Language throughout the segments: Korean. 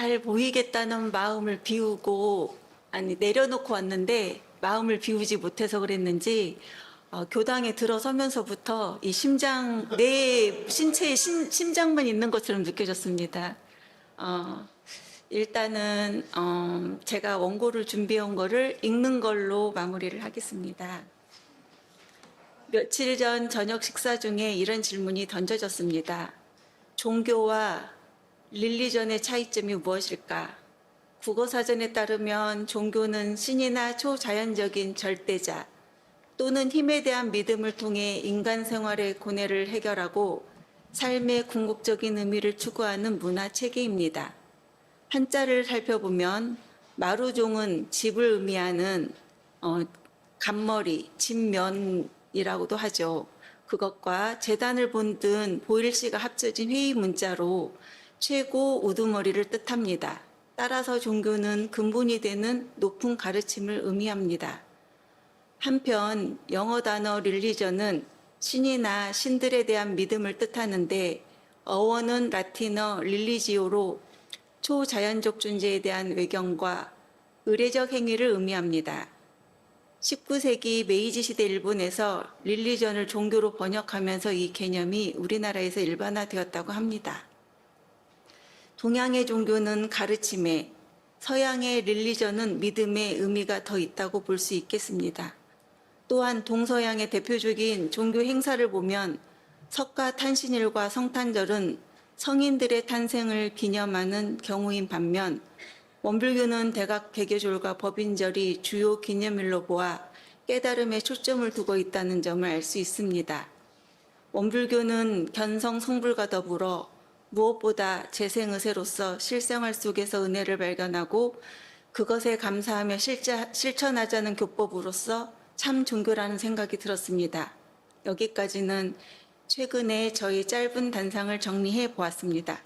잘 보이겠다는 마음을 비우고, 아니, 내려놓고 왔는데 마음을 비우지 못해서 그랬는지, 교당에 들어서면서부터 이 심장, 내 신체에 심장만 있는 것처럼 느껴졌습니다. 어, 일단은, 제가 원고를 준비한 거를 읽는 걸로 마무리를 하겠습니다. 며칠 전 저녁 식사 중에 이런 질문이 던져졌습니다. 종교와 릴리전의 차이점이 무엇일까? 국어사전에 따르면 종교는 신이나 초자연적인 절대자 또는 힘에 대한 믿음을 통해 인간 생활의 고뇌를 해결하고 삶의 궁극적인 의미를 추구하는 문화 체계입니다. 한자를 살펴보면 마루종은 집을 의미하는 간머리, 집면이라고도 하죠. 그것과 재단을 본든 보일씨가 합쳐진 회의 문자로 최고 우두머리를 뜻합니다. 따라서 종교는 근본이 되는 높은 가르침을 의미합니다. 한편 영어 단어 릴리전은 신이나 신들에 대한 믿음을 뜻하는데 어원은 라틴어 릴리지오로 초자연적 존재에 대한 외경과 의례적 행위를 의미합니다. 19세기 메이지 시대 일본에서 릴리전을 종교로 번역하면서 이 개념이 우리나라에서 일반화되었다고 합니다. 동양의 종교는 가르침에, 서양의 릴리전은 믿음의 의미가 더 있다고 볼 수 있겠습니다. 또한 동서양의 대표적인 종교 행사를 보면 석가탄신일과 성탄절은 성인들의 탄생을 기념하는 경우인 반면 원불교는 대각개교절과 법인절이 주요 기념일로 보아 깨달음에 초점을 두고 있다는 점을 알 수 있습니다. 원불교는 견성 성불과 더불어 무엇보다 재생의세로서 실생활 속에서 은혜를 발견하고 그것에 감사하며 실천하자는 교법으로서 참 종교라는 생각이 들었습니다. 여기까지는 최근에 저희 짧은 단상을 정리해 보았습니다.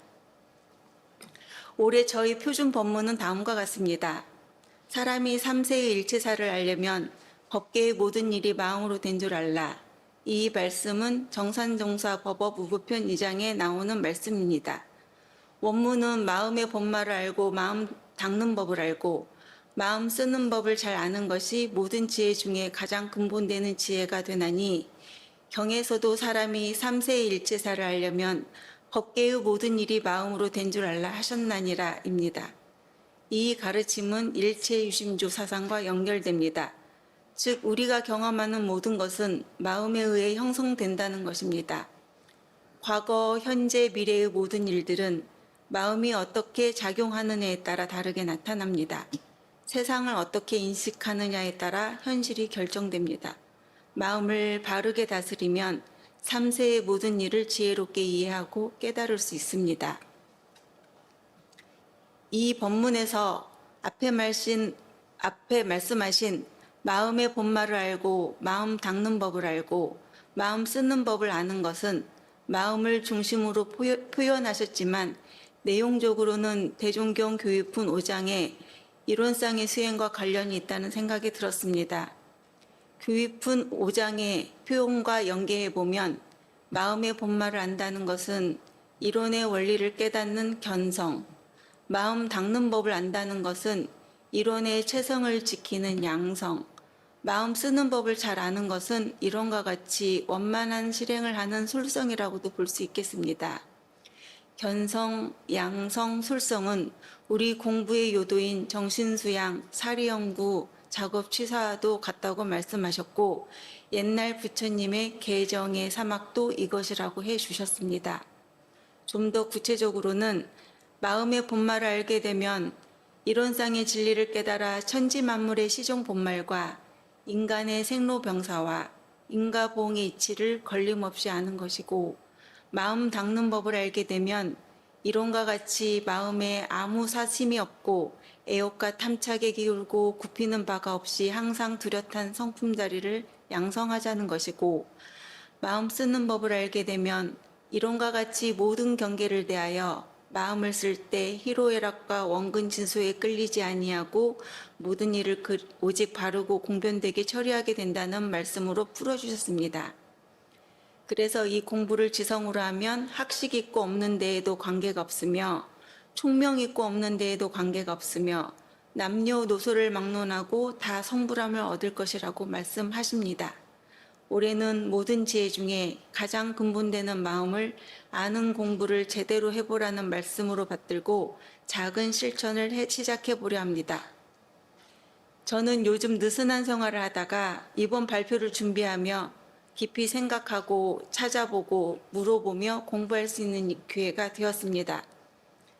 올해 저희 표준 법문은 다음과 같습니다. 사람이 3세의 일체사를 알려면 법계의 모든 일이 마음으로 된 줄 알라. 이 말씀은 정산정사 법업 우부편 2장에 나오는 말씀입니다. 원문은 마음의 본말을 알고 마음 닦는 법을 알고 마음 쓰는 법을 잘 아는 것이 모든 지혜 중에 가장 근본되는 지혜가 되나니 경에서도 사람이 3세의 일체사를 알려면 법계의 모든 일이 마음으로 된 줄 알라 하셨나니라 입니다. 이 가르침은 일체유심조 사상과 연결됩니다. 즉 우리가 경험하는 모든 것은 마음에 의해 형성된다는 것입니다. 과거, 현재, 미래의 모든 일들은 마음이 어떻게 작용하느냐에 따라 다르게 나타납니다. 세상을 어떻게 인식하느냐에 따라 현실이 결정됩니다. 마음을 바르게 다스리면 3세의 모든 일을 지혜롭게 이해하고 깨달을 수 있습니다. 이 법문에서 앞에 말씀하신 마음의 본말을 알고 마음 닦는 법을 알고 마음 쓰는 법을 아는 것은 마음을 중심으로 표현하셨지만 내용적으로는 대종경 교육품 5장의 이론상의 수행과 관련이 있다는 생각이 들었습니다. 교육품 5장의 표현과 연계해보면 마음의 본말을 안다는 것은 이론의 원리를 깨닫는 견성, 마음 닦는 법을 안다는 것은 이론의 최성을 지키는 양성, 마음 쓰는 법을 잘 아는 것은 이론과 같이 원만한 실행을 하는 솔성이라고도 볼 수 있겠습니다. 견성, 양성, 솔성은 우리 공부의 요도인 정신수양, 사리연구, 작업 취사도 같다고 말씀하셨고 옛날 부처님의 개정의 사막도 이것이라고 해주셨습니다. 좀 더 구체적으로는 마음의 본말을 알게 되면 이론상의 진리를 깨달아 천지만물의 시종 본말과 인간의 생로병사와 인과보응의 이치를 걸림없이 아는 것이고 마음 닦는 법을 알게 되면 이론과 같이 마음에 아무 사심이 없고 애욕과 탐착에 기울고 굽히는 바가 없이 항상 뚜렷한 성품자리를 양성하자는 것이고 마음 쓰는 법을 알게 되면 이론과 같이 모든 경계를 대하여 마음을 쓸 때 희로애락과 원근 진소에 끌리지 아니하고 모든 일을 오직 바르고 공변되게 처리하게 된다는 말씀으로 풀어주셨습니다. 그래서 이 공부를 지성으로 하면 학식 있고 없는 데에도 관계가 없으며 총명 있고 없는 데에도 관계가 없으며 남녀노소를 막론하고 다 성불함을 얻을 것이라고 말씀하십니다. 올해는 모든 지혜 중에 가장 근본되는 마음을 아는 공부를 제대로 해보라는 말씀으로 받들고 작은 실천을 시작해 보려 합니다. 저는 요즘 느슨한 생활을 하다가 이번 발표를 준비하며 깊이 생각하고 찾아보고 물어보며 공부할 수 있는 기회가 되었습니다.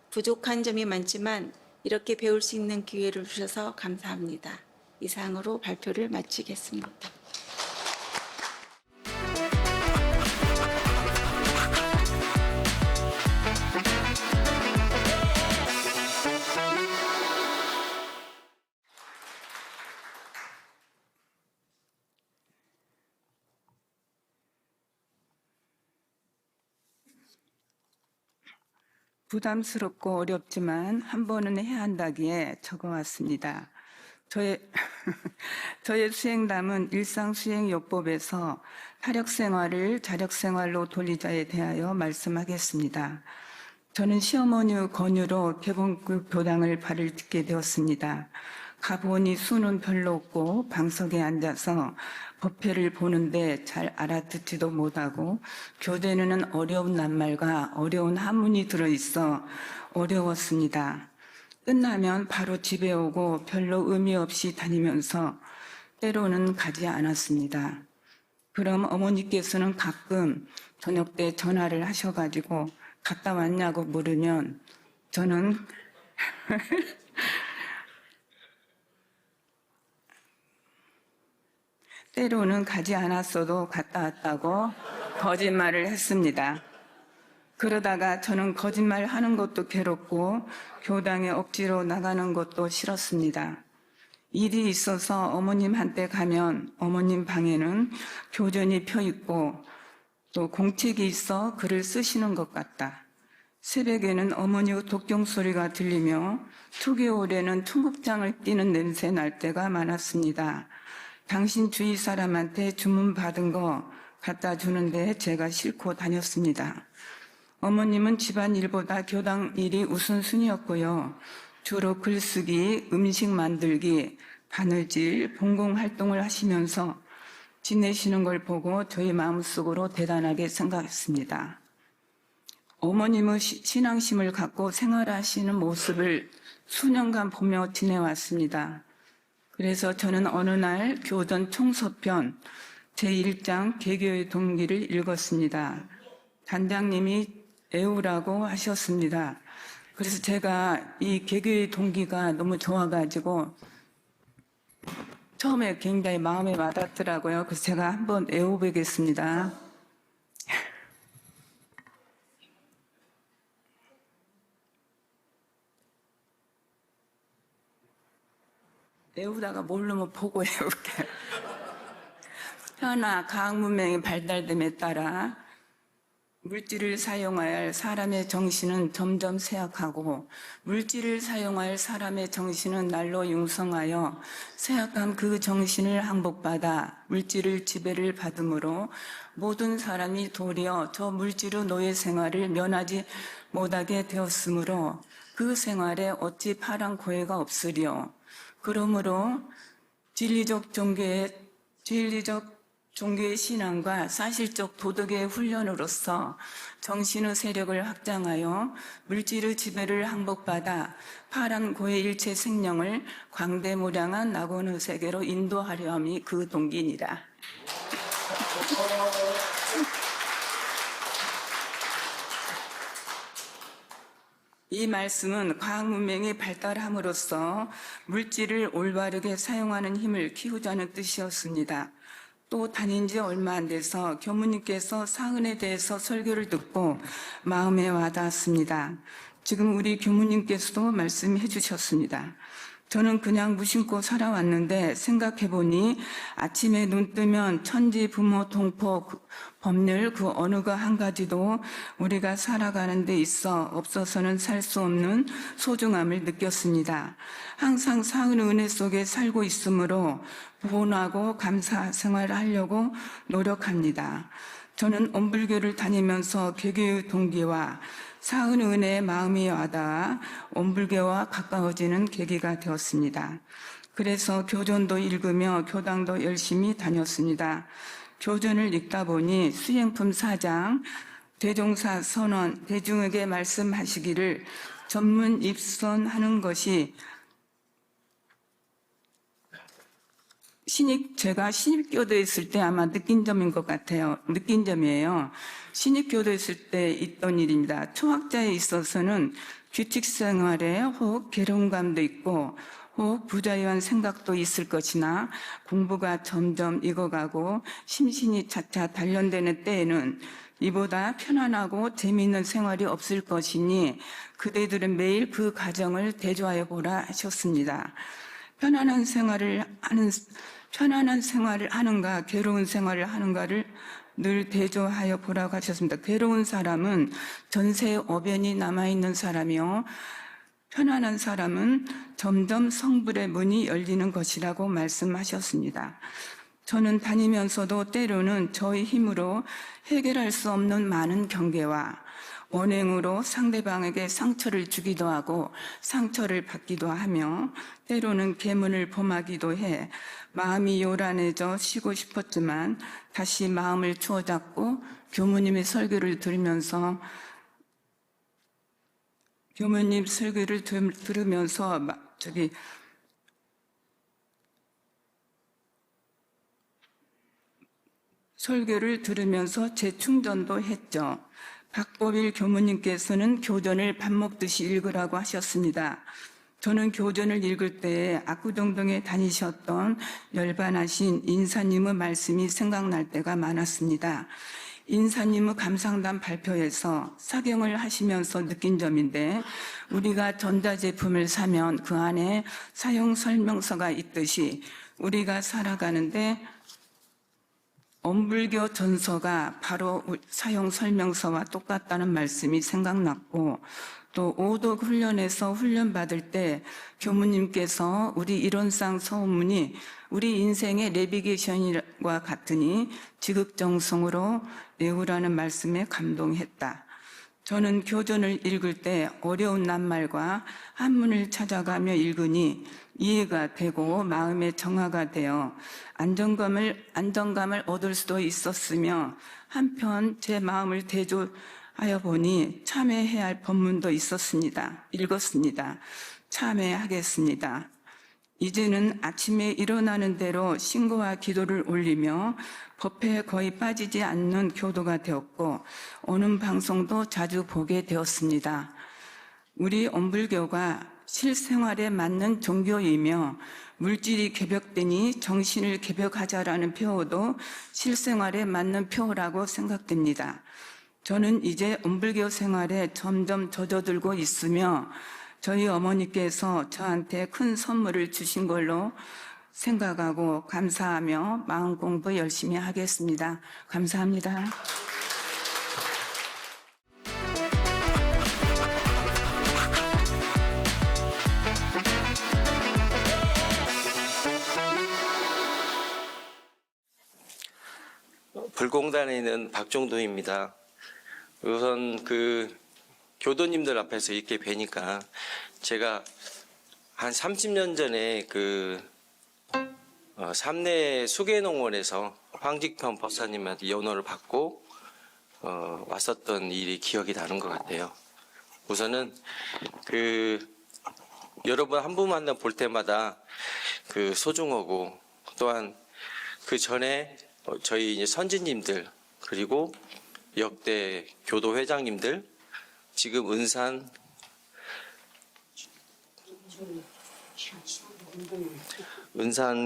부족한 점이 많지만 이렇게 배울 수 있는 기회를 주셔서 감사합니다. 이상으로 발표를 마치겠습니다. 부담스럽고 어렵지만 한 번은 해야 한다기에 적어왔습니다. 저의 수행담은 일상수행요법에서 타력생활을 자력생활로 돌리자에 대하여 말씀하겠습니다. 저는 시어머니 권유로 개봉급 교당을 발을 듣게 되었습니다. 가보니 수는 별로 없고 방석에 앉아서 법회를 보는데 잘 알아듣지도 못하고 교대는 어려운 낱말과 어려운 한문이 들어있어 어려웠습니다. 끝나면 바로 집에 오고 별로 의미 없이 다니면서 때로는 가지 않았습니다. 그럼 어머니께서는 가끔 저녁 때 전화를 하셔가지고 갔다 왔냐고 물으면 저는 때로는 가지 않았어도 갔다 왔다고 거짓말을 했습니다. 그러다가 저는 거짓말 하는 것도 괴롭고 교당에 억지로 나가는 것도 싫었습니다. 일이 있어서 어머님한테 가면 어머님 방에는 교전이 펴 있고 또 공책이 있어 글을 쓰시는 것 같다. 새벽에는 어머니 독경 소리가 들리며 초겨울에는 청국장을 띠는 냄새 날 때가 많았습니다. 당신 주위 사람한테 주문 받은 거 갖다 주는데 제가 싫고 다녔습니다. 어머님은 집안일보다 교당 일이 우선순위였고요. 주로 글쓰기, 음식 만들기, 바느질, 봉공활동을 하시면서 지내시는 걸 보고 저희 마음속으로 대단하게 생각했습니다. 어머님의 신앙심을 갖고 생활하시는 모습을 수년간 보며 지내왔습니다. 그래서 저는 어느 날 교전 총서편 제1장 개교의 동기를 읽었습니다. 단장님이 애우라고 하셨습니다. 그래서 제가 이 개교의 동기가 너무 좋아가지고 처음에 굉장히 마음에 와닿더라고요. 그래서 제가 한번 애워보겠습니다. 애우다가 모르면 보고 애울게. 현아 과학 문명의 발달됨에 따라 물질을 사용할 사람의 정신은 점점 쇠약하고 물질을 사용할 사람의 정신은 날로 융성하여 쇠약한 그 정신을 항복받아 물질을 지배를 받으므로 모든 사람이 도리어 저 물질의 노예 생활을 면하지 못하게 되었으므로 그 생활에 어찌 파란 고해가 없으리요. 그러므로 진리적 종교의 신앙과 사실적 도덕의 훈련으로서 정신의 세력을 확장하여 물질의 지배를 항복받아 파란 고의 일체 생명을 광대무량한 낙원의 세계로 인도하려 함이 그 동기니라. 이 말씀은 과학 문명이 발달함으로써 물질을 올바르게 사용하는 힘을 키우자는 뜻이었습니다. 또 다닌 지 얼마 안 돼서 교무님께서 사은에 대해서 설교를 듣고 마음에 와닿았습니다. 지금 우리 교무님께서도 말씀해 주셨습니다. 저는 그냥 무심코 살아왔는데 생각해보니 아침에 눈 뜨면 천지, 부모, 동포, 법률 그 어느 거 한 가지도 우리가 살아가는 데 있어 없어서는 살 수 없는 소중함을 느꼈습니다. 항상 사은의 은혜 속에 살고 있으므로 보온하고 감사 생활을 하려고 노력합니다. 저는 엄불교를 다니면서 개교의 동기와 사은 은혜의 마음이 와닿아 온불교와 가까워지는 계기가 되었습니다. 그래서 교전도 읽으며 교당도 열심히 다녔습니다. 교전을 읽다 보니 수행품 4장 대종사 선언, 대중에게 말씀하시기를 전문 입선하는 것이 제가 신입교도에 있을 때 아마 느낀 점인 것 같아요. 느낀 점이에요. 신입교도에 있을 때 있던 일입니다. 초학자에 있어서는 규칙 생활에 혹 괴로움감도 있고 혹 부자유한 생각도 있을 것이나 공부가 점점 익어가고 심신이 차차 단련되는 때에는 이보다 편안하고 재미있는 생활이 없을 것이니 그대들은 매일 그 과정을 대조하여 보라 하셨습니다. 편안한 생활을 하는가, 괴로운 생활을 하는가를 늘 대조하여 보라고 하셨습니다. 괴로운 사람은 전세의 어변이 남아있는 사람이요. 편안한 사람은 점점 성불의 문이 열리는 것이라고 말씀하셨습니다. 저는 다니면서도 때로는 저의 힘으로 해결할 수 없는 많은 경계와 원행으로 상대방에게 상처를 주기도 하고 상처를 받기도 하며 때로는 계문을 범하기도 해 마음이 요란해져 쉬고 싶었지만 다시 마음을 주워잡고 교무님의 설교를 들으면서 설교를 들으면서 재충전도 했죠. 박보빌 교무님께서는 교전을 밥 먹듯이 읽으라고 하셨습니다. 저는 교전을 읽을 때 압구정동에 다니셨던 열반하신 인사님의 말씀이 생각날 때가 많았습니다. 인사님의 감상단 발표에서 사경을 하시면서 느낀 점인데 우리가 전자제품을 사면 그 안에 사용 설명서가 있듯이 우리가 살아가는데 엄불교 전서가 바로 사용 설명서와 똑같다는 말씀이 생각났고 또 오독 훈련에서 훈련받을 때 교무님께서 우리 이론상 서문이 우리 인생의 내비게이션과 같으니 지극정성으로 외우라는 말씀에 감동했다. 저는 교전을 읽을 때 어려운 낱말과 한문을 찾아가며 읽으니 이해가 되고 마음의 정화가 되어 안정감을 얻을 수도 있었으며 한편 제 마음을 대조하여 보니 참회해야 할 법문도 읽었습니다. 참회하겠습니다. 이제는 아침에 일어나는 대로 신고와 기도를 올리며 법회에 거의 빠지지 않는 교도가 되었고 오는 방송도 자주 보게 되었습니다. 우리 엄불교가 실생활에 맞는 종교이며 물질이 개벽되니 정신을 개벽하자라는 표어도 실생활에 맞는 표어라고 생각됩니다. 저는 이제 엄불교 생활에 점점 젖어들고 있으며 저희 어머니께서 저한테 큰 선물을 주신 걸로 생각하고 감사하며 마음 공부 열심히 하겠습니다. 감사합니다. 불공단에 있는 박종도입니다. 우선 교도님들 앞에서 이렇게 뵈니까 제가 한 30년 전에 삼내 수계농원에서 황직평 법사님한테 연호를 받고 왔었던 일이 기억이 나는 것 같아요. 우선은 여러분 한 분 한 분 볼 때마다 소중하고 또한 그 전에 저희 이제 선지님들 그리고 역대 교도 회장님들 지금 은산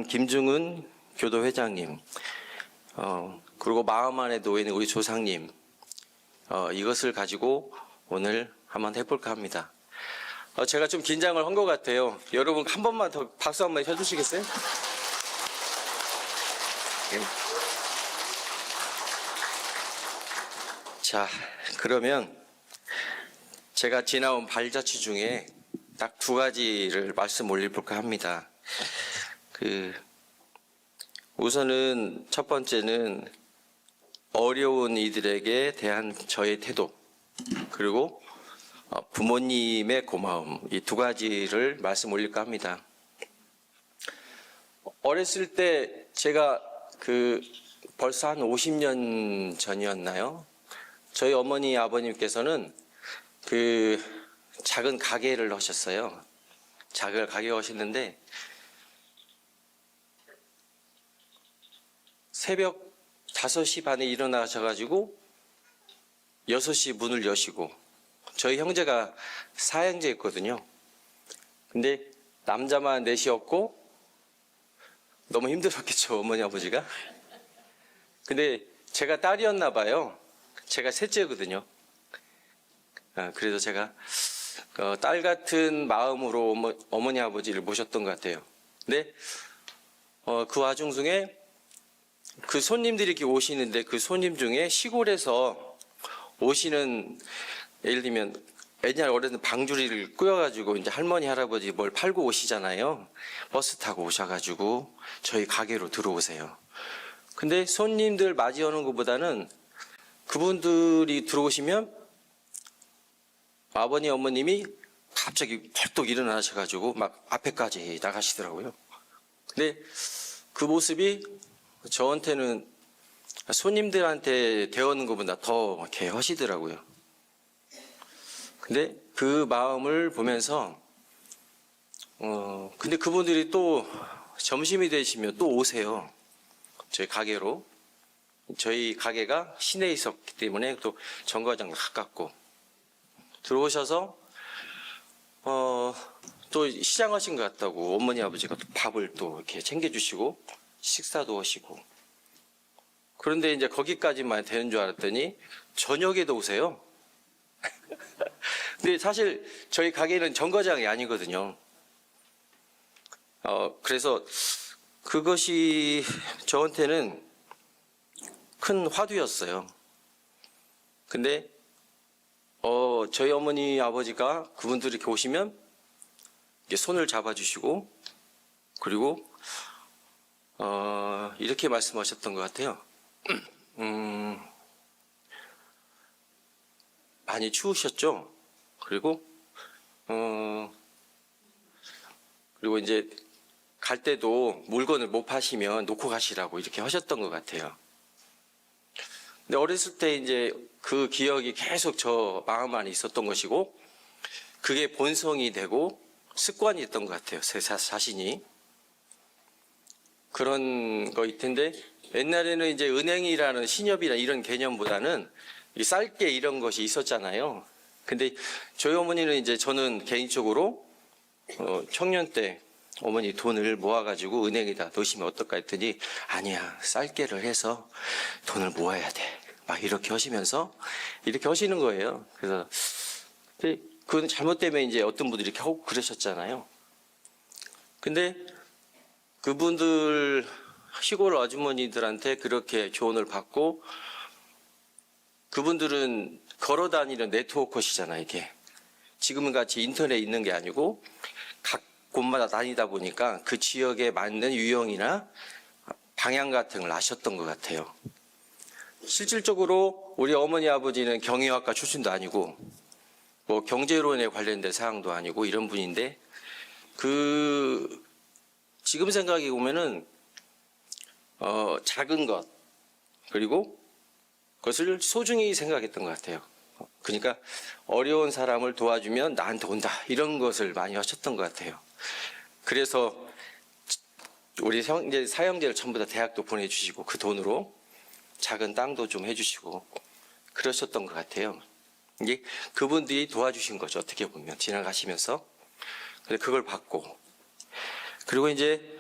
김중은 교도 회장님 그리고 마음 안에 놓이는 우리 조상님 이것을 가지고 오늘 한번 해볼까 합니다. 제가 좀 긴장을 한 것 같아요. 여러분 한 번만 더 박수 한번 해주시겠어요? 자, 그러면 제가 지나온 발자취 중에 딱 두 가지를 말씀 올려볼까 합니다. 우선은 첫 번째는 어려운 이들에게 대한 저의 태도, 그리고 부모님의 고마움, 이 두 가지를 말씀 올릴까 합니다. 어렸을 때 제가 벌써 한 50년 전이었나요? 저희 어머니 아버님께서는 작은 가게를 하셨어요. 작은 가게 하셨는데 새벽 5시 반에 일어나셔가지고 6시 문을 여시고, 저희 형제가 4형제였거든요. 근데 남자만 넷이었고 너무 힘들었겠죠, 어머니 아버지가. 근데 제가 딸이었나 봐요. 제가 셋째거든요. 그래서 제가 딸 같은 마음으로 어머니 아버지를 모셨던 것 같아요. 근데 그 와중 중에 그 손님들이 이렇게 오시는데, 그 손님 중에 시골에서 오시는, 예를 들면 옛날 어른은 방주리를 꾸여가지고 이제 할머니 할아버지 뭘 팔고 오시잖아요. 버스 타고 오셔가지고 저희 가게로 들어오세요. 근데 손님들 맞이하는 것보다는 그분들이 들어오시면 아버님 어머님이 갑자기 벌떡 일어나셔가지고 막 앞에까지 나가시더라고요. 근데 그 모습이 저한테는 손님들한테 대하는 것보다 더 이렇게 하시더라고요. 근데 그 마음을 보면서 근데 그분들이 또 점심이 되시면 또 오세요. 저희 가게로. 저희 가게가 시내에 있었기 때문에 또 정거장 가깝고 들어오셔서 또 시장하신 것 같다고 어머니 아버지가 또 밥을 또 이렇게 챙겨주시고 식사도 하시고. 그런데 이제 거기까지만 되는 줄 알았더니 저녁에도 오세요. 근데 사실 저희 가게는 정거장이 아니거든요. 그래서 그것이 저한테는 큰 화두였어요. 근데 저희 어머니 아버지가 그분들이 이렇게 오시면 이렇게 손을 잡아주시고, 그리고 이렇게 말씀하셨던 것 같아요. 많이 추우셨죠? 그리고 이제 갈 때도 물건을 못 파시면 놓고 가시라고 이렇게 하셨던 것 같아요. 근데 어렸을 때 이제 그 기억이 계속 저 마음 안에 있었던 것이고, 그게 본성이 되고 습관이 있던 것 같아요. 제 자신이. 그런 거일 텐데, 옛날에는 이제 은행이라는 신협이나 이런 개념보다는 이 쌀게 이런 것이 있었잖아요. 근데 저희 어머니는 이제 저는 개인적으로 청년 때 어머니 돈을 모아가지고 은행에다 넣으시면 어떨까 했더니, 아니야, 쌀게를 해서 돈을 모아야 돼. 막 이렇게 하시면서 이렇게 하시는 거예요. 그래서 근데 그건 잘못 때문에 이제 어떤 분들이 이렇게 하고 그러셨잖아요. 근데 그분들 시골 아주머니들한테 그렇게 조언을 받고, 그분들은 걸어 다니는 네트워커시잖아요, 이게. 지금 같이 인터넷 있는 게 아니고 각 곳마다 다니다 보니까 그 지역에 맞는 유형이나 방향 같은 걸 아셨던 것 같아요. 실질적으로 우리 어머니 아버지는 경영학과 출신도 아니고 뭐 경제론에 관련된 사항도 아니고 이런 분인데, 지금 생각해 보면은 작은 것, 그리고 그것을 소중히 생각했던 것 같아요. 그러니까 어려운 사람을 도와주면 나한테 온다, 이런 것을 많이 하셨던 것 같아요. 그래서 우리 사형제를 전부 다 대학도 보내주시고 그 돈으로 작은 땅도 좀 해주시고 그러셨던 것 같아요. 이게 그분들이 도와주신 거죠, 어떻게 보면 지나가시면서. 근데 그걸 받고, 그리고 이제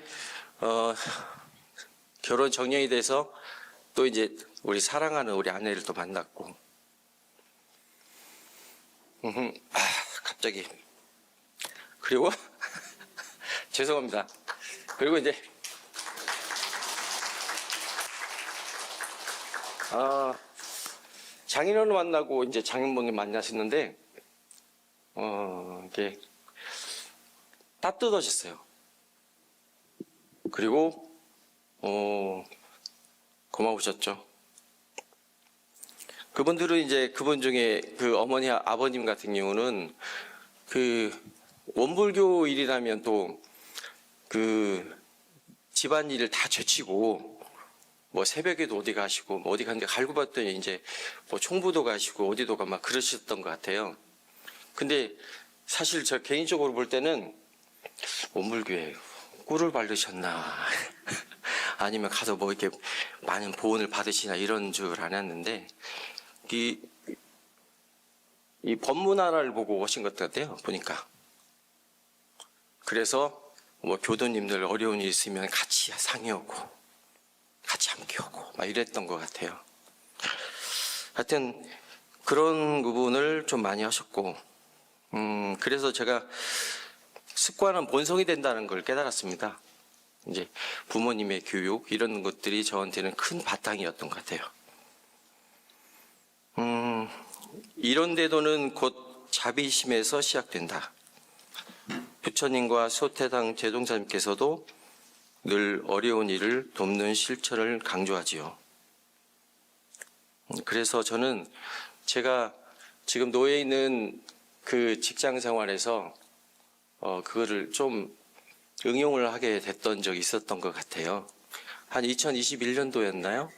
결혼 정년이 돼서 또 이제 우리 사랑하는 우리 아내를 또 만났고, 갑자기. 그리고 죄송합니다. 그리고 이제 장인어른 만나고 이제 장인봉님 만나셨는데 이렇게 따뜻하셨어요. 그리고 고마우셨죠. 그분들은 이제 그분 중에 그 어머니 아버님 같은 경우는 그 원불교 일이라면 또 그 집안일을 다 제치고 뭐 새벽에도 어디 가시고 뭐 어디 갔는데 갈고 봤더니 이제 뭐 총부도 가시고 어디도 가 막 그러셨던 것 같아요. 근데 사실 저 개인적으로 볼 때는 원불교에 꿀을 바르셨나 아니면 가서 뭐 이렇게 많은 보온을 받으시나 이런 줄 알았는데 이 법문하나를 보고 오신 것 같아요. 보니까. 그래서 뭐 교도님들 어려운 일 있으면 같이 상의하고 같이 함께 오고 막 이랬던 것 같아요. 하여튼 그런 부분을 좀 많이 하셨고 그래서 제가 습관은 본성이 된다는 걸 깨달았습니다. 이제 부모님의 교육 이런 것들이 저한테는 큰 바탕이었던 것 같아요. 이런 태도는 곧 자비심에서 시작된다. 부처님과 소태당 제동사님께서도 늘 어려운 일을 돕는 실천을 강조하지요. 그래서 저는 제가 지금 놓여 있는 그 직장 생활에서 그거를 좀 응용을 하게 됐던 적이 있었던 것 같아요. 한 2021년도였나요?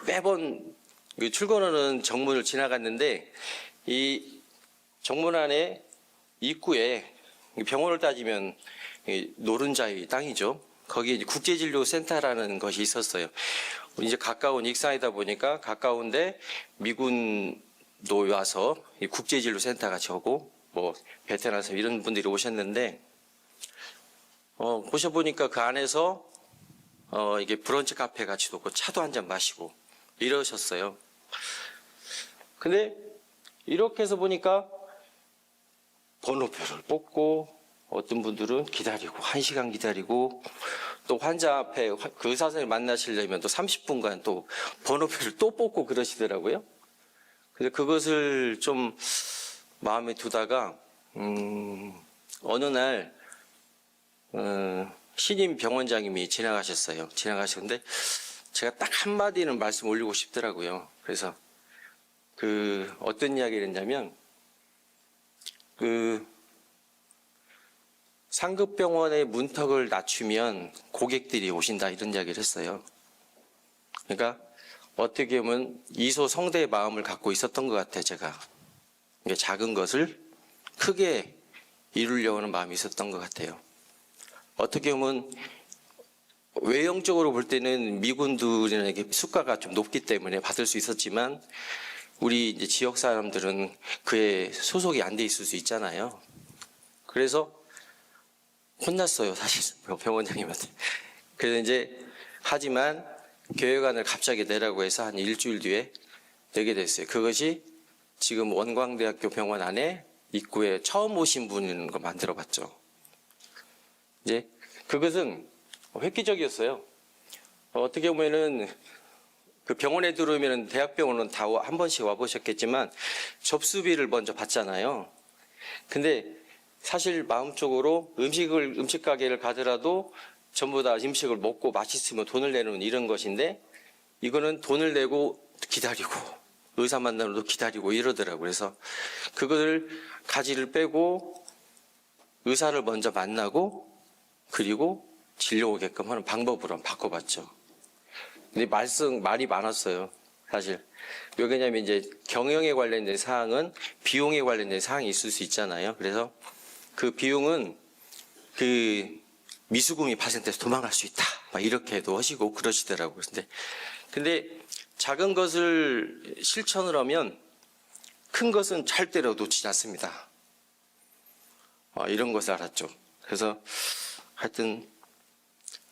매번 출근하는 정문을 지나갔는데 이 정문 안에 입구에 병원을 따지면 노른자의 땅이죠. 거기에 국제진료센터라는 것이 있었어요. 이제 가까운 익산이다 보니까 가까운데 미군도 와서 국제진료센터가 저고 뭐 베테랑에서 이런 분들이 오셨는데 보셔보니까 그 안에서 이게 브런치 카페 같이 놓고 차도 한잔 마시고 이러셨어요. 근데 이렇게 해서 보니까 번호표를 뽑고 어떤 분들은 기다리고 1시간 기다리고 또 환자 앞에 그 의사 선생님 만나시려면 또 30분간 또 번호표를 또 뽑고 그러시더라고요. 그래서 그것을 좀 마음에 두다가 어느 날 신임 병원장님이 지나가셨어요. 지나가셨는데 제가 딱 한마디는 말씀 올리고 싶더라고요. 그래서 그 어떤 이야기를 했냐면 그 상급병원의 문턱을 낮추면 고객들이 오신다 이런 이야기를 했어요. 그러니까 어떻게 보면 이소성대의 마음을 갖고 있었던 것 같아요. 제가 작은 것을 크게 이루려고 하는 마음이 있었던 것 같아요. 어떻게 보면 외형적으로 볼 때는 미군들에게 수가가 좀 높기 때문에 받을 수 있었지만 우리 이제 지역 사람들은 그에 소속이 안 돼 있을 수 있잖아요. 그래서 혼났어요, 사실 병원장님한테. 그래서 이제 하지만 교회관을 갑자기 내라고 해서 한 일주일 뒤에 내게 됐어요. 그것이 지금 원광대학교 병원 안에 입구에 처음 오신 분인 거 만들어봤죠. 이제 그것은 획기적이었어요. 어떻게 보면은 그 병원에 들어오면 대학병원은 다 한 번씩 와보셨겠지만 접수비를 먼저 받잖아요. 근데 사실 마음적으로 음식 가게를 가더라도 전부 다 음식을 먹고 맛있으면 돈을 내는 이런 것인데 이거는 돈을 내고 기다리고 의사 만나러도 기다리고 이러더라고요. 그래서 그거를 가지를 빼고 의사를 먼저 만나고 그리고 진료 오게끔 하는 방법으로 한번 바꿔봤죠. 근데 말이 많았어요. 사실. 왜냐면 이제 경영에 관련된 사항은 비용에 관련된 사항이 있을 수 있잖아요. 그래서 그 비용은 그 미수금이 발생돼서 도망갈 수 있다. 막 이렇게도 하시고 그러시더라고요. 근데 작은 것을 실천을 하면 큰 것은 절대로 놓치지 않습니다. 이런 것을 알았죠. 그래서 하여튼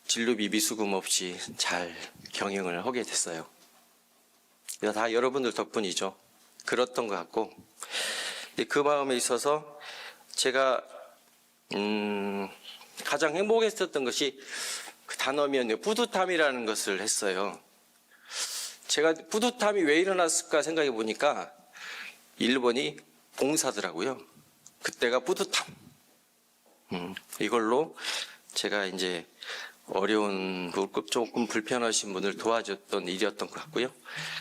진료비 미수금 없이 잘 경영을 하게 됐어요. 이거 다 여러분들 덕분이죠. 그렇던 것 같고 그 마음에 있어서 제가 가장 행복했었던 것이 그 단어면 뿌듯함이라는 것을 했어요. 제가 뿌듯함이 왜 일어났을까 생각해 보니까 1번이 봉사더라고요. 그때가 뿌듯함. 이걸로 제가 이제 어려운 조금 불편하신 분을 도와줬던 일이었던 것 같고요.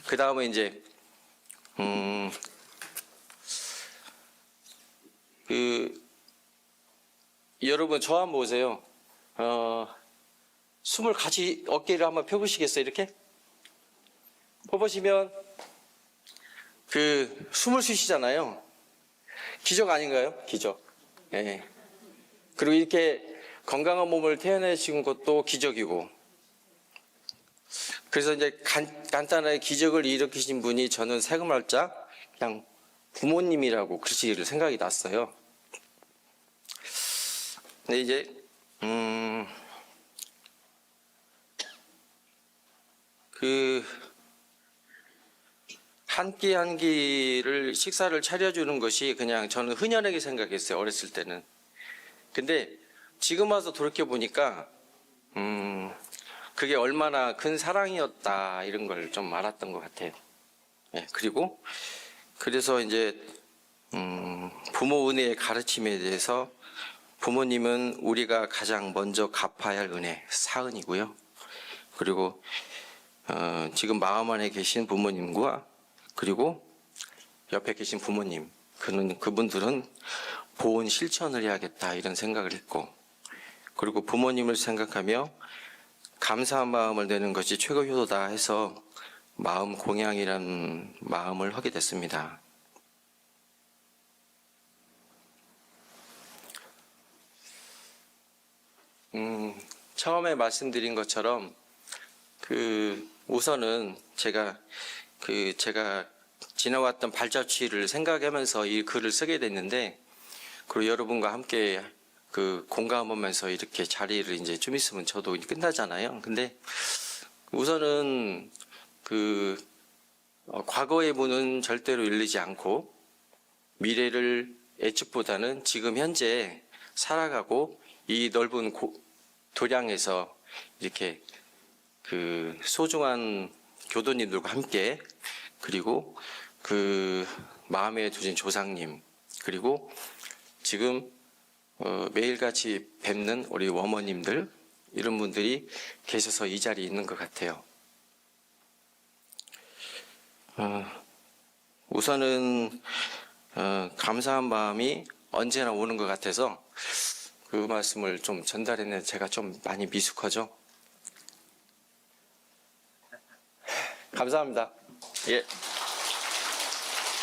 그 다음에 이제 여러분 저 한번 보세요. 숨을 같이 어깨를 한번 펴보시겠어요? 이렇게 펴보시면 숨을 쉬시잖아요. 기적 아닌가요? 기적. 예. 그리고 이렇게 건강한 몸을 태어내신 것도 기적이고. 그래서 이제 간단하게 기적을 일으키신 분이 저는 세금날짜 그냥 부모님이라고 글씨를 생각이 났어요. 근데 이제 한 끼 한 끼를 식사를 차려주는 것이 그냥 저는 흔연하게 생각했어요. 어렸을 때는. 근데 지금 와서 돌이켜 보니까 그게 얼마나 큰 사랑이었다 이런 걸 좀 알았던 것 같아요. 네, 그리고 그래서 이제 부모 은혜의 가르침에 대해서 부모님은 우리가 가장 먼저 갚아야 할 은혜, 사은이고요. 그리고 지금 마음 안에 계신 부모님과 그리고 옆에 계신 부모님, 그분들은 보온 실천을 해야겠다 이런 생각을 했고, 그리고 부모님을 생각하며 감사한 마음을 내는 것이 최고 효도다 해서 마음 공양이라는 마음을 하게 됐습니다. 처음에 말씀드린 것처럼 우선은 제가 지나왔던 발자취를 생각하면서 이 글을 쓰게 됐는데, 그리고 여러분과 함께 공감하면서 이렇게 자리를 이제 좀 있으면 저도 끝나잖아요. 근데 우선은 과거의 문은 절대로 열리지 않고 미래를 예측보다는 지금 현재 살아가고 이 넓은 도량에서 이렇게 소중한 교도님들과 함께, 그리고 마음에 두신 조상님, 그리고 지금 매일같이 뵙는 우리 어머님들, 이런 분들이 계셔서 이 자리에 있는 것 같아요. 우선은 감사한 마음이 언제나 오는 것 같아서 그 말씀을 좀 전달했는데 제가 좀 많이 미숙하죠? 감사합니다. 예.